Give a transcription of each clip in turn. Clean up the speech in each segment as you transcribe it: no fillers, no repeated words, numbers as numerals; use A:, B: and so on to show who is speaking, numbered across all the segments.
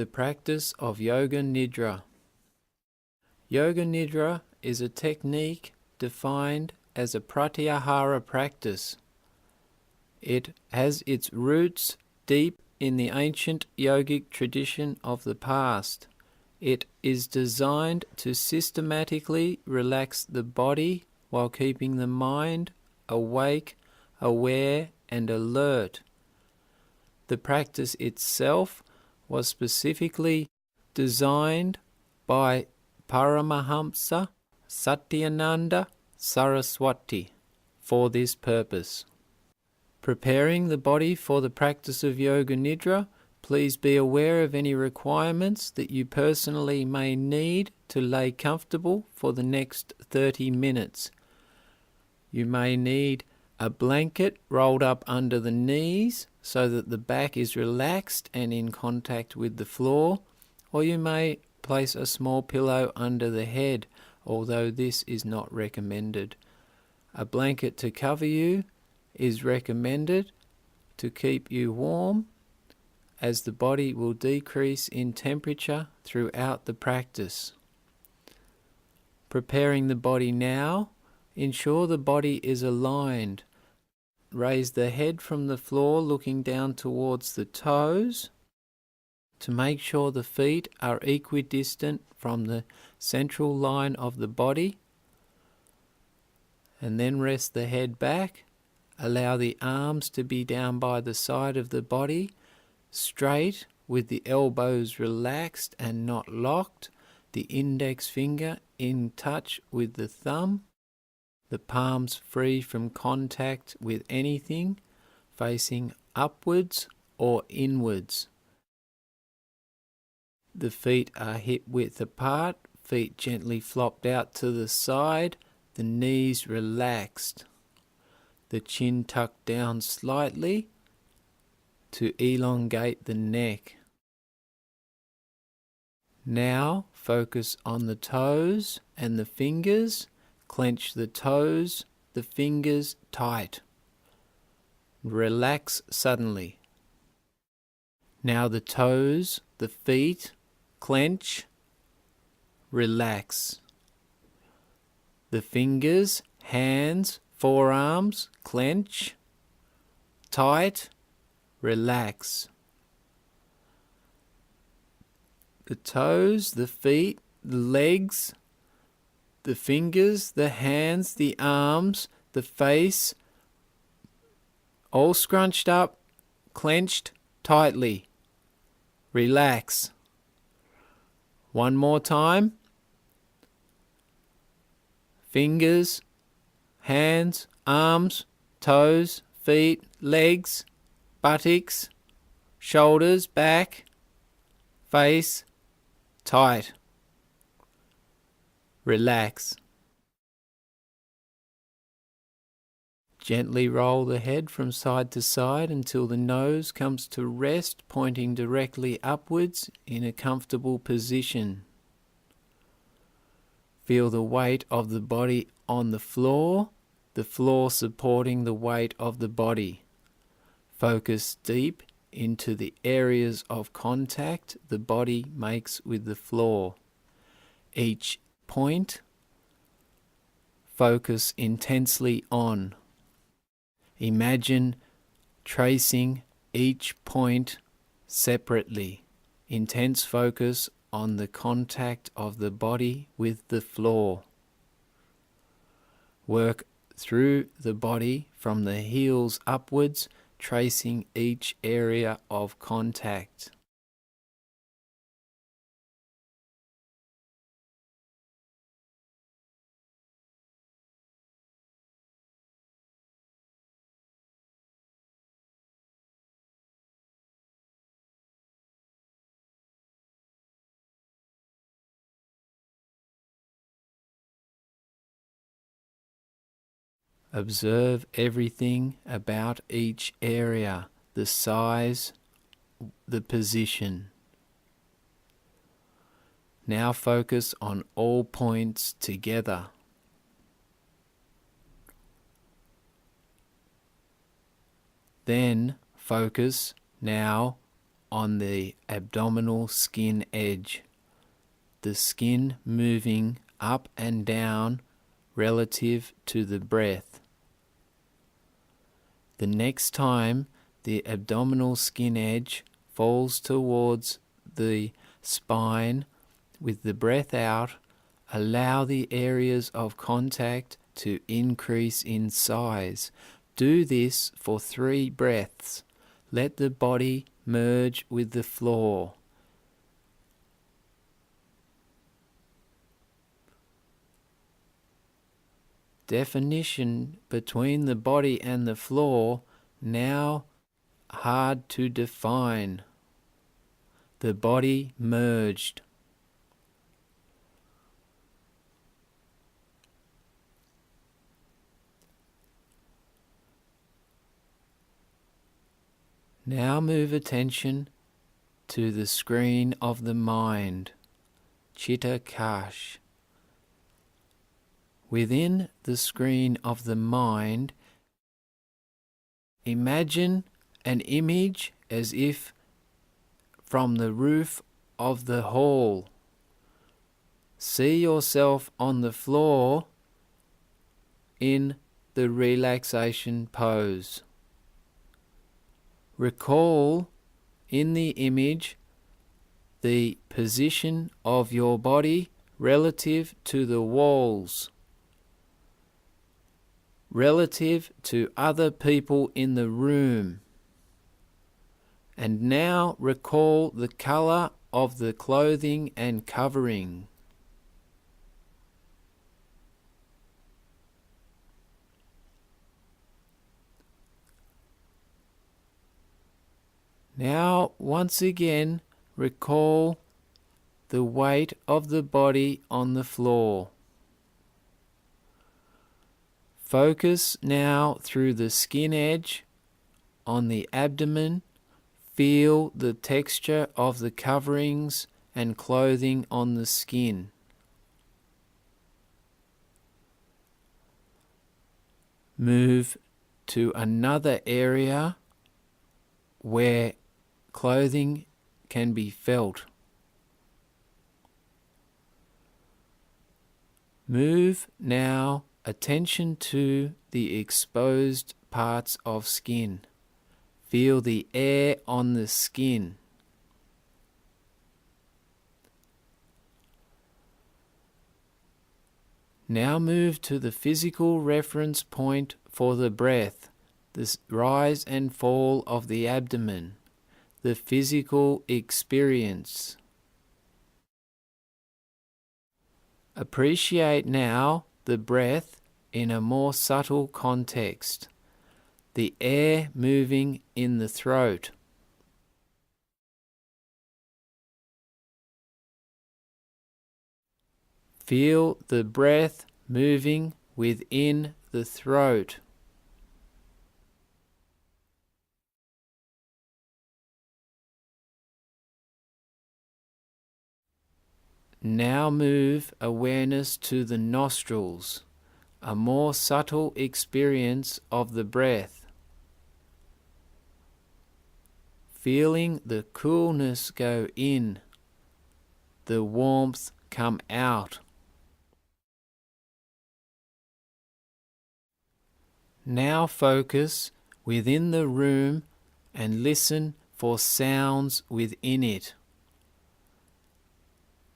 A: The practice of Yoga Nidra. Yoga Nidra is a technique defined as a pratyahara practice. It has its roots deep in the ancient yogic tradition of the past. It is designed to systematically relax the body while keeping the mind awake, aware, and alert. The practice itself was specifically designed by Paramahamsa Satyananda Saraswati for this purpose. Preparing the body for the practice of Yoga Nidra, please be aware of any requirements that you personally may need to lay comfortable for the next 30 minutes. You may need a blanket rolled up under the knees so that the back is relaxed and in contact with the floor, or you may place a small pillow under the head, although this is not recommended. A blanket to cover you is recommended to keep you warm, as the body will decrease in temperature throughout the practice. Preparing the body now, ensure the body is aligned. Raise the head from the floor looking down towards the toes to make sure the feet are equidistant from the central line of the body, and then rest the head back. Allow the arms to be down by the side of the body, straight with the elbows relaxed and not locked, the index finger in touch with the thumb, the palms free from contact with anything, facing upwards or inwards. The feet are hip width apart, feet gently flopped out to the side, the knees relaxed, the chin tucked down slightly to elongate the neck. Now focus on the toes and the fingers. Clench the toes, the fingers tight. Relax suddenly. Now the toes, the feet, clench, relax. The fingers, hands, forearms, clench, tight, relax. The toes, the feet, the legs, the fingers, the hands, the arms, the face, all scrunched up, clenched tightly. Relax. One more time. Fingers, hands, arms, toes, feet, legs, buttocks, shoulders, back, face, tight. Relax. Gently roll the head from side to side until the nose comes to rest, pointing directly upwards in a comfortable position. Feel the weight of the body on the floor supporting the weight of the body. Focus deep into the areas of contact the body makes with the floor. Each point, focus intensely on. Imagine tracing each point separately. Intense focus on the contact of the body with the floor. Work through the body from the heels upwards, tracing each area of contact. Observe everything about each area, the size, the position. Now focus on all points together. Then focus now on the abdominal skin edge, the skin moving up and down relative to the breath. The next time the abdominal skin edge falls towards the spine with the breath out, allow the areas of contact to increase in size. Do this for 3 breaths. Let the body merge with the floor. Definition between the body and the floor now hard to define. The body merged. Now move attention to the screen of the mind, Chitta Kash. Within the screen of the mind, imagine an image as if from the roof of the hall. See yourself on the floor in the relaxation pose. Recall in the image the position of your body relative to the walls, relative to other people in the room. And now recall the color of the clothing and covering. Now, once again, recall the weight of the body on the floor. Focus now through the skin edge on the abdomen. Feel the texture of the coverings and clothing on the skin. Move to another area where clothing can be felt. Move now attention to the exposed parts of skin. Feel the air on the skin. Now move to the physical reference point for the breath, the rise and fall of the abdomen, the physical experience. Appreciate now the breath in a more subtle context, the air moving in the throat. Feel the breath moving within the throat. Now move awareness to the nostrils, a more subtle experience of the breath. Feeling the coolness go in, the warmth come out. Now focus within the room and listen for sounds within it.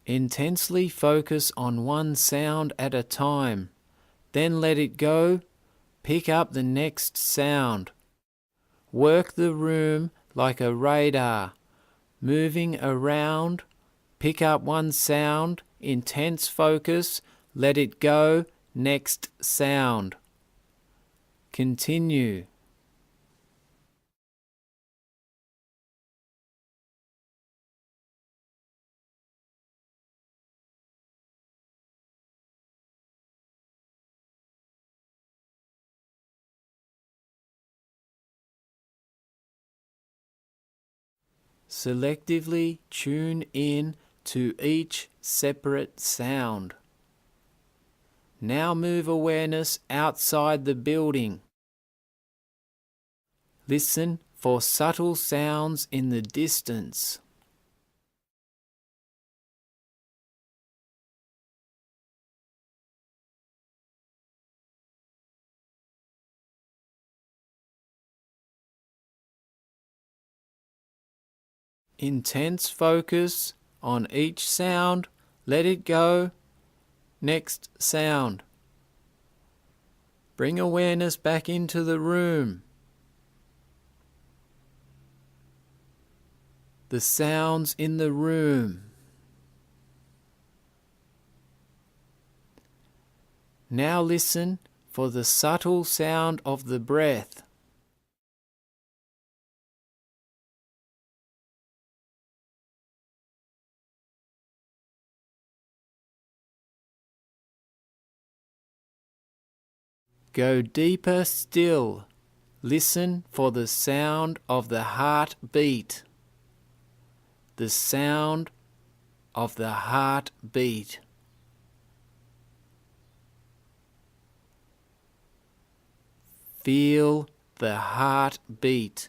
A: Intensely focus on one sound at a time, then let it go. Pick up the next sound. Work the room like a radar, moving around. Pick up one sound, intense focus, let it go, next sound. Continue. Selectively tune in to each separate sound. Now move awareness outside the building. Listen for subtle sounds in the distance. Intense focus on each sound. Let it go. Next sound. Bring awareness back into the room. The sounds in the room. Now listen for the subtle sound of the breath. Go deeper still. Listen for the sound of the heartbeat. The sound of the heartbeat. Feel the heartbeat.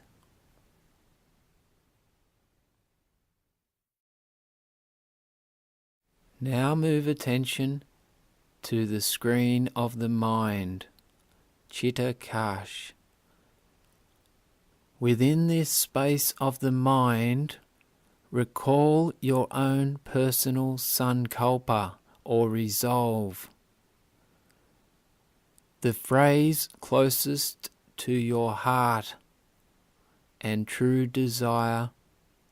A: Now move attention to the screen of the mind. Chitta-kash. Within this space of the mind, recall your own personal culpa or resolve. The phrase closest to your heart and true desire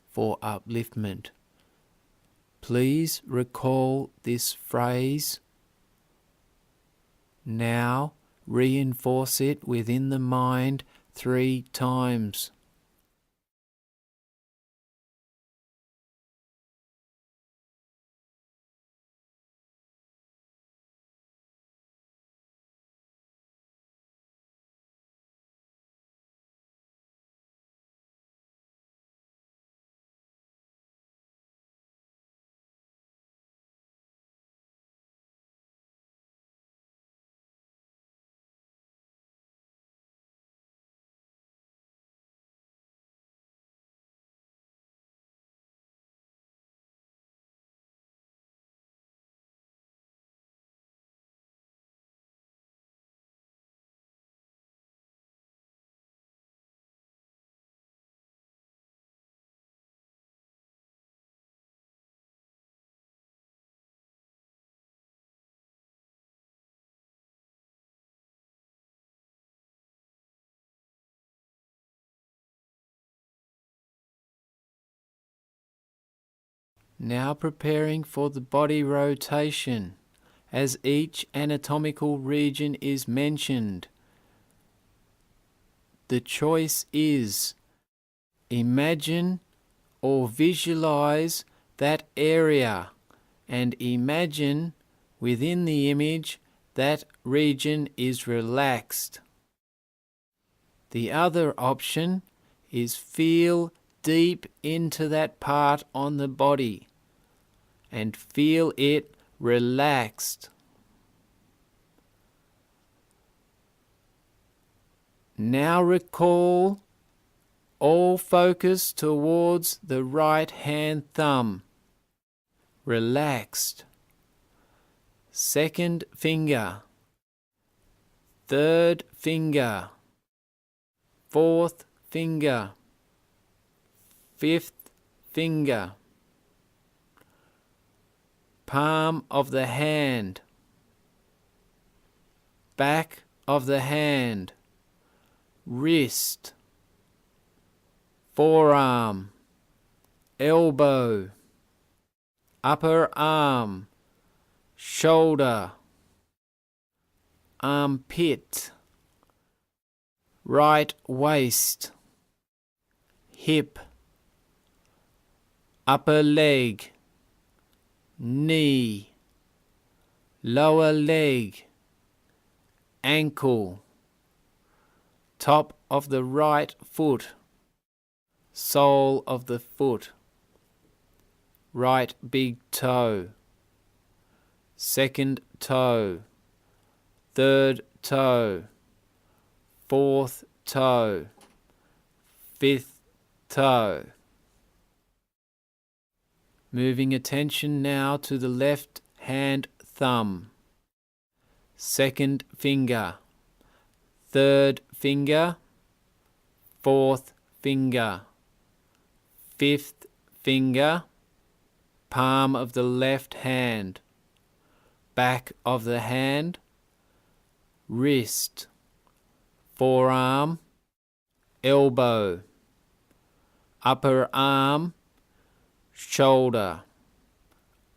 A: for upliftment. Please recall this phrase. Now reinforce it within the mind 3 times. Now preparing for the body rotation, as each anatomical region is mentioned. The choice is imagine or visualize that area and imagine within the image that region is relaxed. The other option is feel deep into that part on the body and feel it relaxed. Now recall all focus towards the right hand thumb. Relaxed. Second finger. Third finger. Fourth finger. Fifth finger. Palm of the hand. Back of the hand. Wrist. Forearm. Elbow. Upper arm. Shoulder. Armpit. Right waist. Hip. Upper leg. Knee. Lower leg. Ankle. Top of the right foot. Sole of the foot. Right big toe. Second toe. Third toe. Fourth toe. fifth toe. Moving attention now to the left hand thumb, second finger, third finger, fourth finger, fifth finger, palm of the left hand, back of the hand, wrist, forearm, elbow, upper arm, shoulder,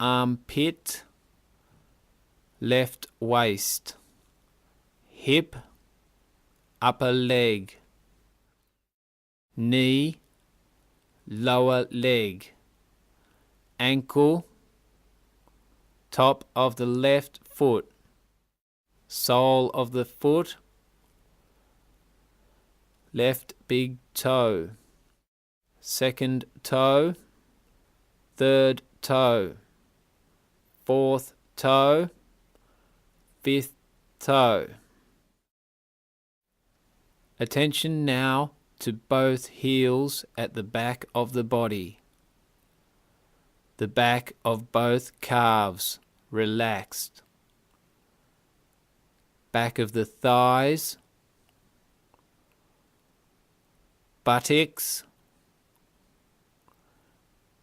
A: armpit, left waist, hip, upper leg, knee, lower leg, ankle, top of the left foot, sole of the foot, left big toe, second toe, third toe, fourth toe, fifth toe. Attention now to both heels at the back of the body. The back of both calves relaxed. Back of the thighs, buttocks,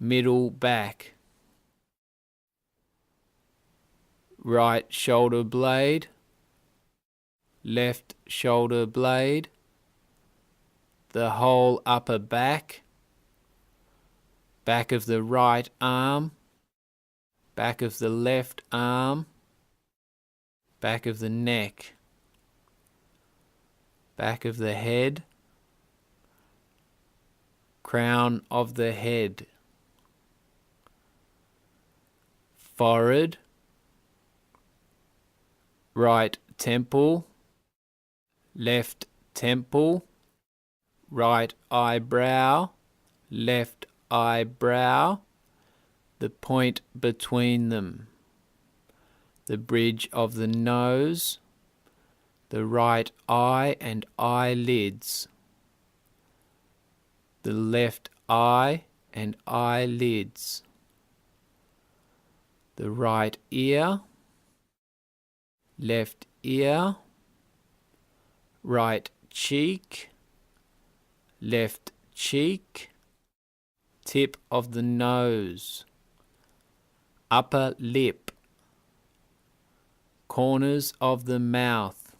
A: middle back, right shoulder blade, left shoulder blade, the whole upper back, back of the right arm, back of the left arm, back of the neck, back of the head, crown of the head, forehead, right temple, left temple, right eyebrow, left eyebrow, the point between them, the bridge of the nose, the right eye and eyelids, the left eye and eyelids, the right ear, left ear, right cheek, left cheek, tip of the nose, upper lip, corners of the mouth,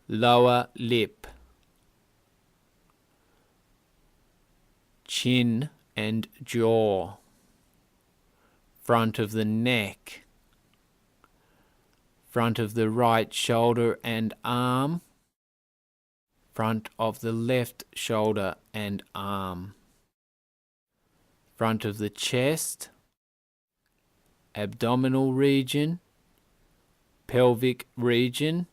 A: lower lip, chin and jaw, front of the neck, front of the right shoulder and arm, front of the left shoulder and arm, front of the chest, abdominal region, pelvic region,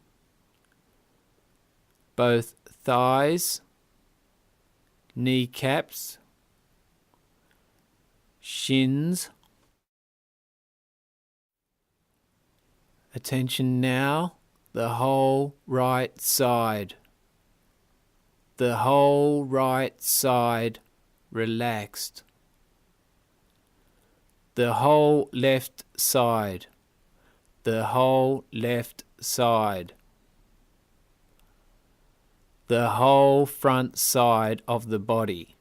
A: both thighs, kneecaps, shins. Attention now, the whole right side. The whole right side relaxed. The whole left side. The whole left side. The whole front side of the body.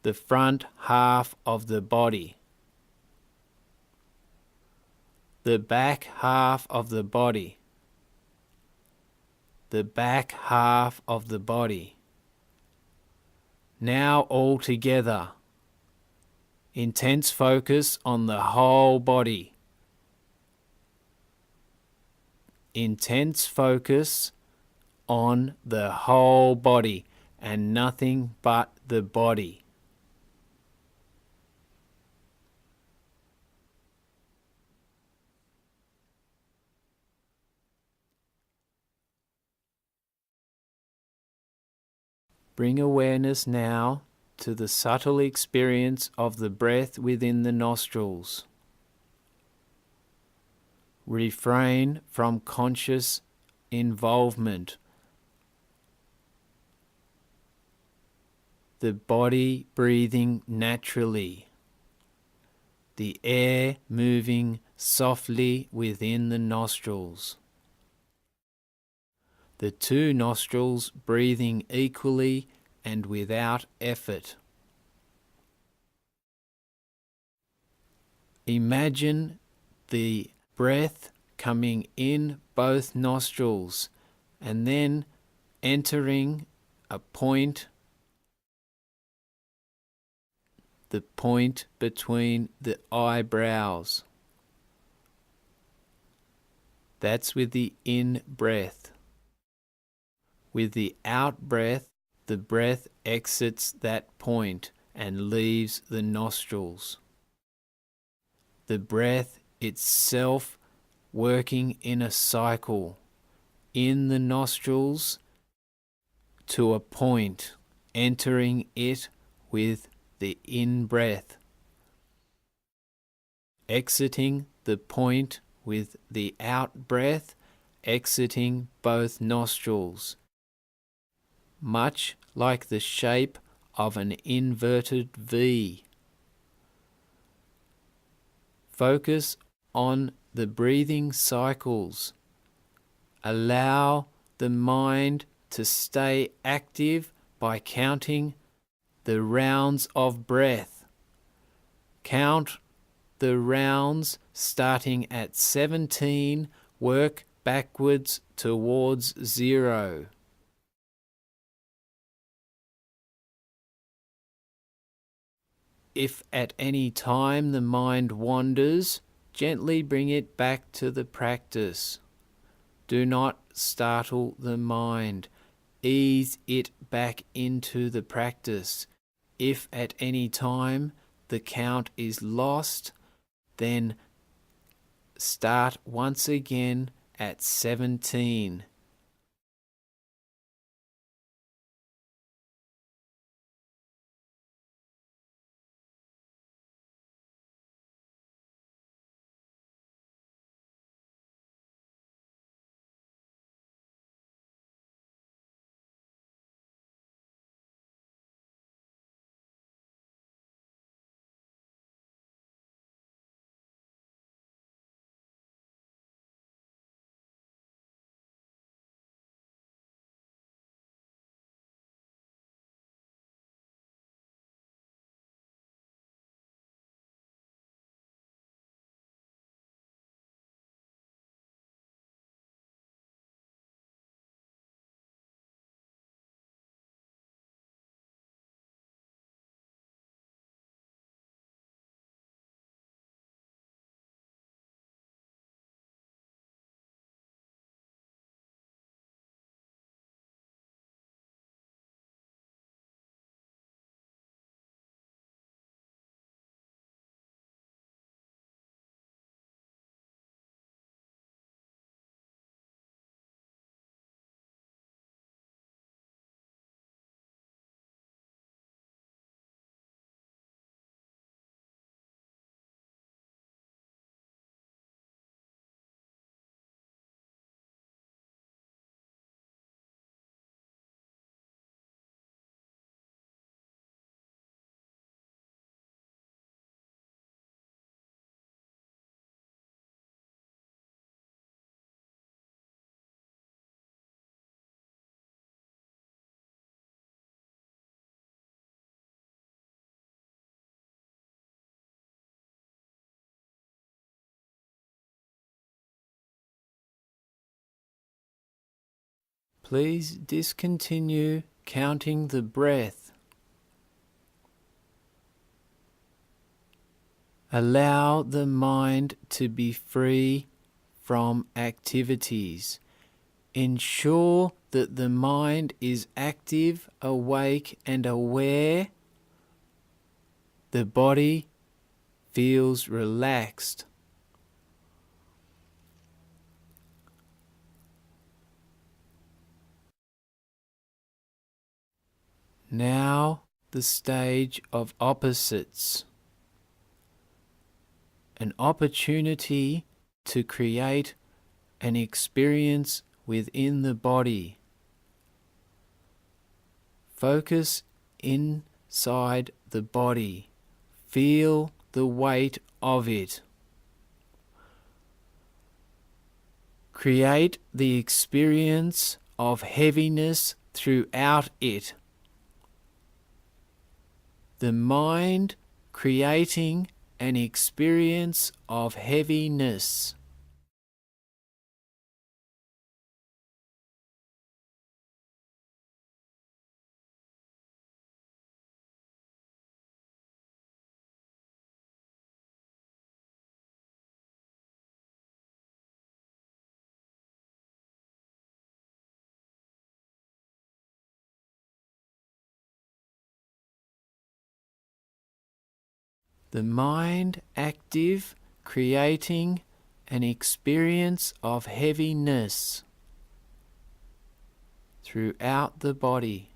A: The front half of the body. The back half of the body. The back half of the body. Now all together. Intense focus on the whole body. Intense focus on the whole body and nothing but the body. Bring awareness now to the subtle experience of the breath within the nostrils. Refrain from conscious involvement. the body breathing naturally, the air moving softly within the nostrils, the two nostrils breathing equally and without effort. Imagine the breath coming in both nostrils and then entering a point, the point between the eyebrows. That's with the in-breath. With the out-breath, the breath exits that point and leaves the nostrils. The breath itself working in a cycle, in the nostrils to a point, entering it with the in-breath, exiting the point with the out-breath, exiting both nostrils, much like the shape of an inverted V. Focus on the breathing cycles. Allow the mind to stay active by counting the rounds of breath. Count the rounds starting at 17, work backwards towards 0. If at any time the mind wanders, gently bring it back to the practice. Do not startle the mind. Ease it back into the practice. If at any time the count is lost, then start once again at 17. Please discontinue counting the breath. Allow the mind to be free from activities. Ensure that the mind is active, awake, and aware. The body feels relaxed. Now the stage of opposites. An opportunity to create an experience within the body. Focus in inside the body. Feel the weight of it. Create the experience of heaviness throughout it. The mind creating an experience of heaviness. The mind active, creating an experience of heaviness throughout the body.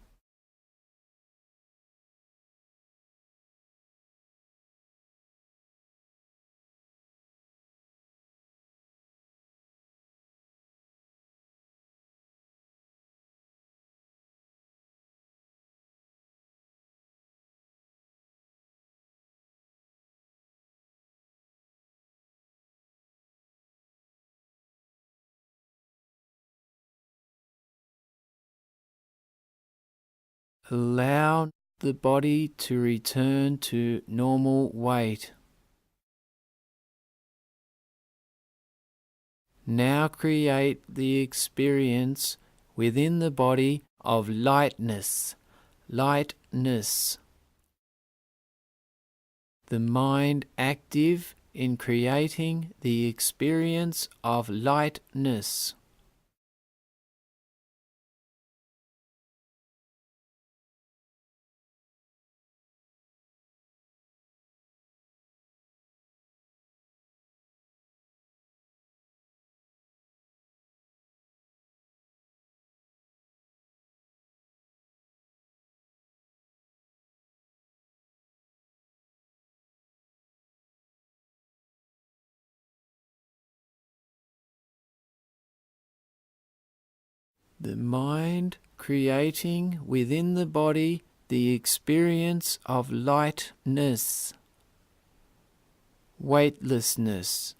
A: Allow the body to return to normal weight. Now create the experience within the body of lightness. Lightness. The mind active in creating the experience of lightness. The mind creating within the body the experience of lightness, weightlessness.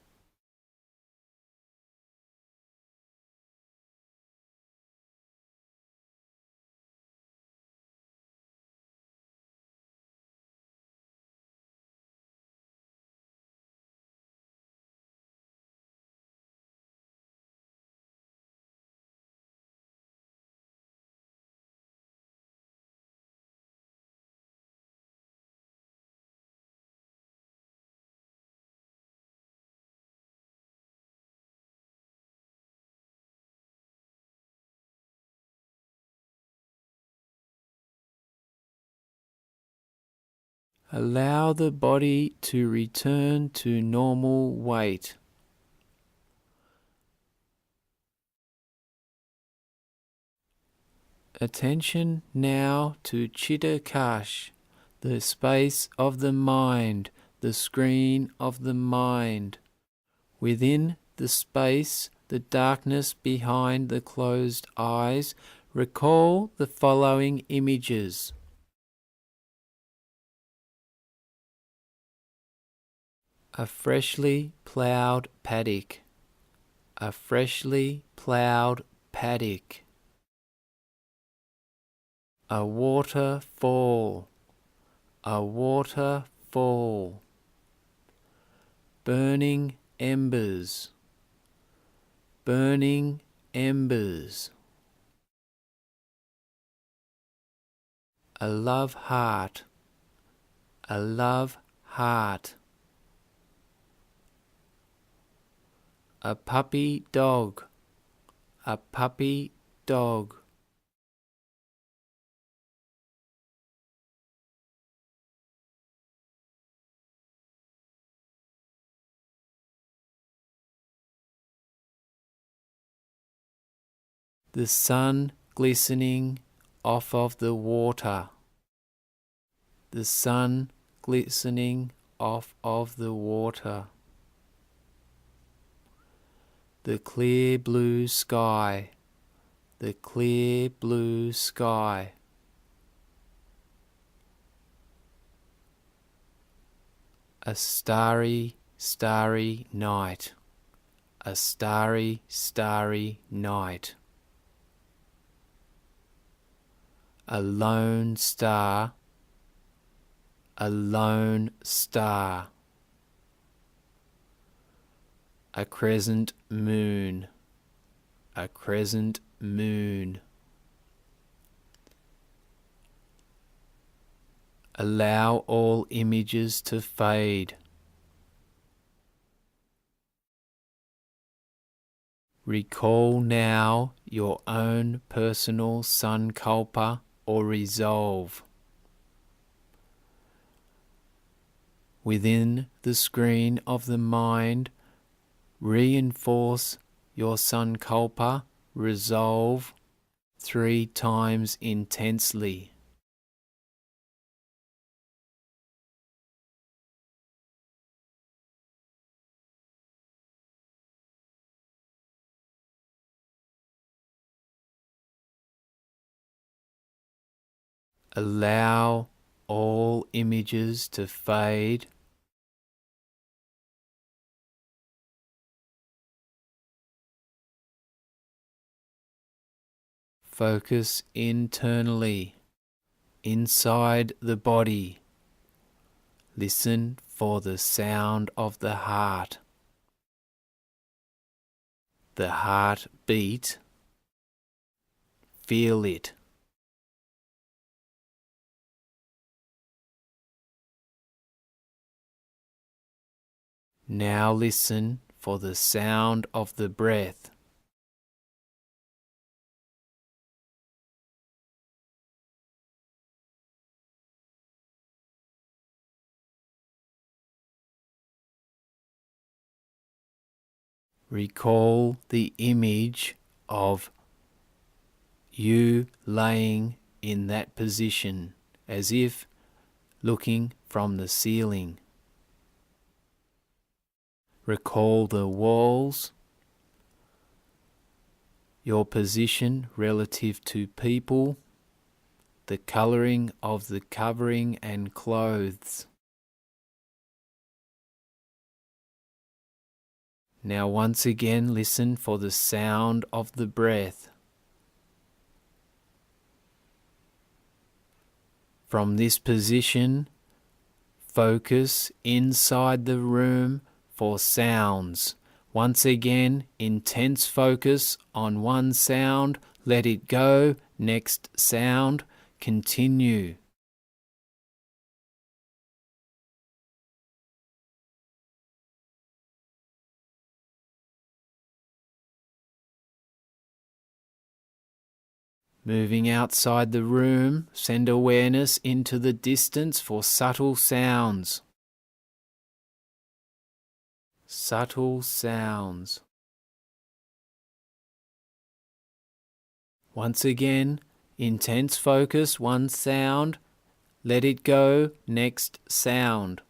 A: Allow the body to return to normal weight. Attention now to Chittakash, the space of the mind, the screen of the mind. Within the space, the darkness behind the closed eyes, recall the following images. A freshly ploughed paddock. A freshly ploughed paddock. A waterfall. A waterfall. Burning embers. Burning embers. A love heart. A love heart. A puppy dog. A puppy dog. The sun glistening off of the water. The sun glistening off of the water. The clear blue sky. The clear blue sky. A starry, starry night. A starry, starry night. A lone star. A lone star. A crescent moon. A crescent moon. Allow all images to fade. Recall now your own personal sankalpa or resolve. Within the screen of the mind, reinforce your sankalpa, resolve 3 times intensely. Allow all images to fade. Focus internally, inside the body. Listen for the sound of the heart. The heart beat. Feel it. Now listen for the sound of the breath. Recall the image of you laying in that position, as if looking from the ceiling. Recall the walls, your position relative to people, the colouring of the covering and clothes. Now once again listen for the sound of the breath. From this position, focus inside the room for sounds. Once again, intense focus on one sound, let it go, next sound, continue. Moving outside the room, send awareness into the distance for subtle sounds. Subtle sounds. Once again, intense focus, one sound, let it go, next sound.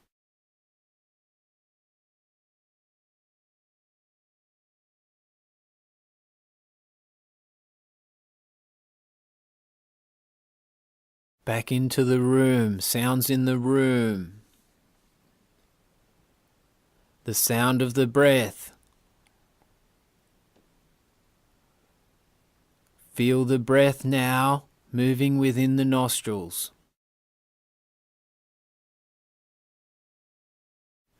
A: Back into the room, sounds in the room. The sound of the breath. Feel the breath now moving within the nostrils.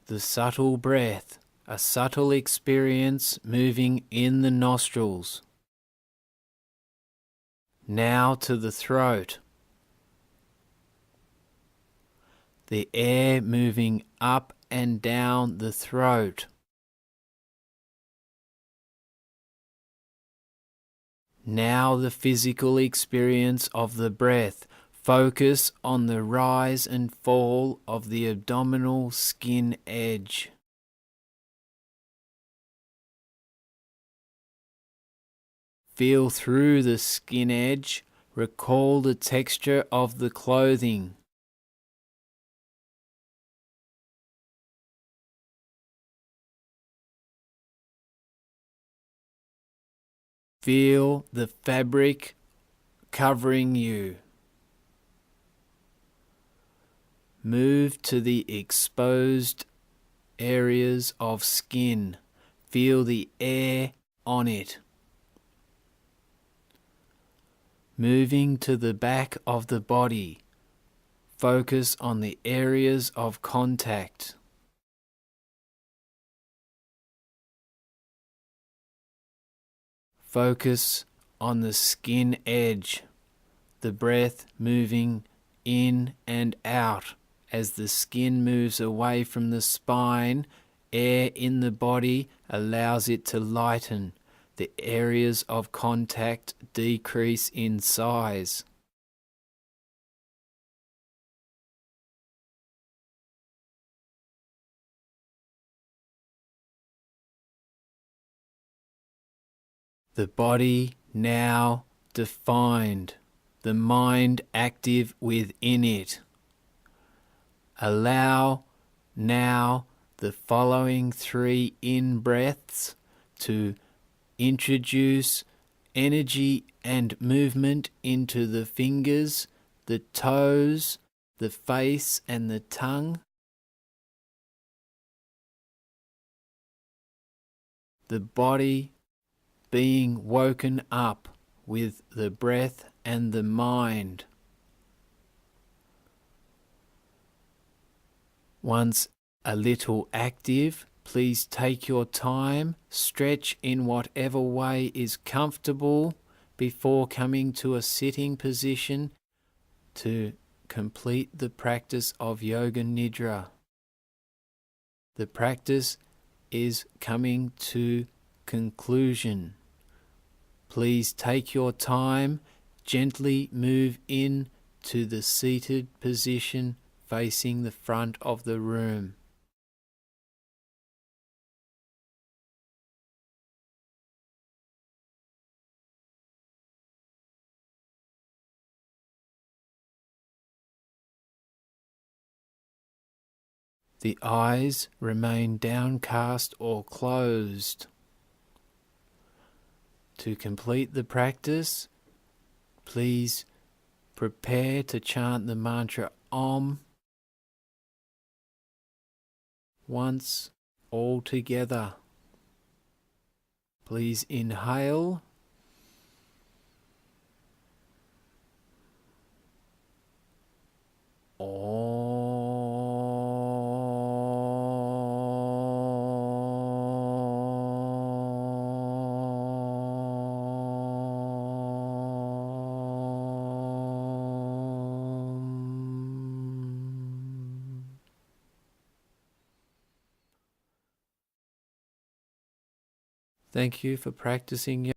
A: The subtle breath, a subtle experience moving in the nostrils. Now to the throat. The air moving up and down the throat. Now the physical experience of the breath. Focus on the rise and fall of the abdominal skin edge. Feel through the skin edge. Recall the texture of the clothing. Feel the fabric covering you. move to the exposed areas of skin. Feel the air on it. Moving to the back of the body. Focus on the areas of contact. Focus on the skin edge. The breath moving in and out. As the skin moves away from the spine, air in the body allows it to lighten. The areas of contact decrease in size. The body now defined, the mind active within it. Allow now the following 3 in-breaths to introduce energy and movement into the fingers, the toes, the face and the tongue. The body being woken up with the breath and the mind. Once a little active, please take your time, stretch in whatever way is comfortable before coming to a sitting position to complete the practice of Yoga Nidra. The practice is coming to conclusion. Please take your time, gently move in to the seated position facing the front of the room. The eyes remain downcast or closed. To complete the practice, please prepare to chant the mantra Om once all together. Please inhale. Thank you for practicing